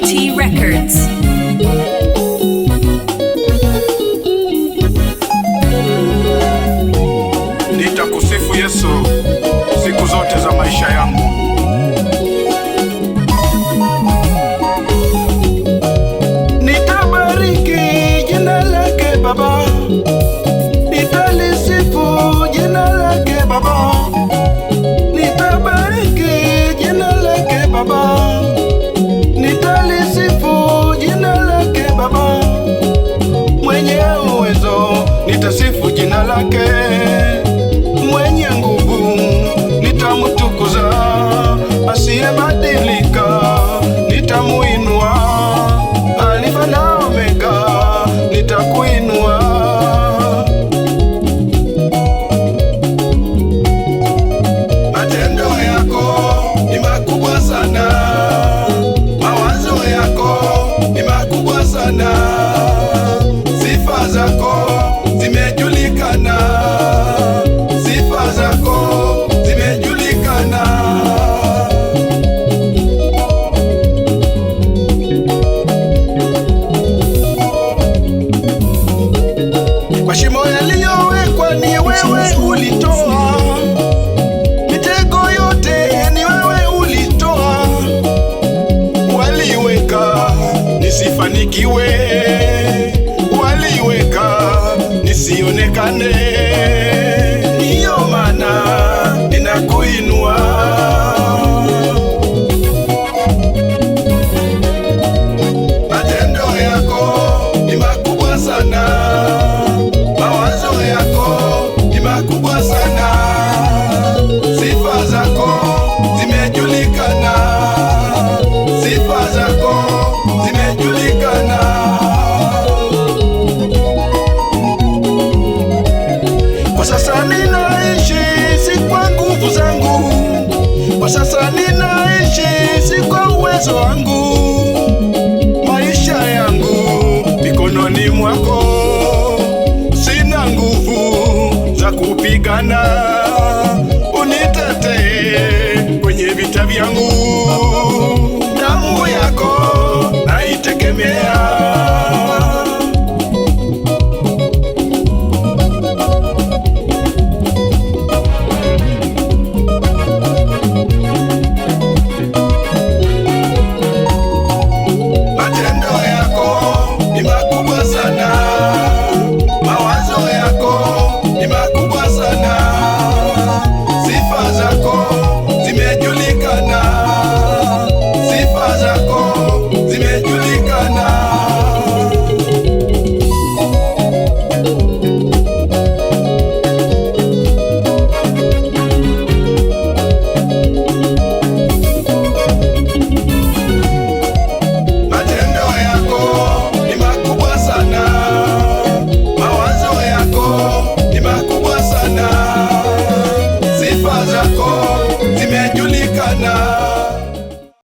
TNT Records. Nitakusifu Yesu siku zote za maisha yangu. Nitabariki jina lake Baba, nitalisifu jina lake Baba. Nitabariki jina lake Baba, nitalisifu jina lake Baba. Mwenye uwezo nitasifu jina lake, mwenye nguvu nitamtukuza, asiyebadilika nitamuinua, Alfa na Omega nitakuinua. Matendo yako ni makubwa sana, mawazo yako ni makubwa sana, sifa zako zimejulikana, sifa zako zimejulikana. Kwa shimo yaliyowekwa ni wewe ulitoa, mitego yote ni wewe ulitoa, waliweka nisifanikiwe, waliweka nisionekane, ndiyo maana ninakuinua. Matendo yako ni makubwa sana, mawazo yako ni makubwa sana, sifa zako zimejulikana, sifa zako zimejulikana. Kwa sasa ninaishi si kwa nguvu zangu, kwa sasa ninaishi si kwa uwezo wangu, maisha yangu mikononi mwako, sina nguvu za kupigana,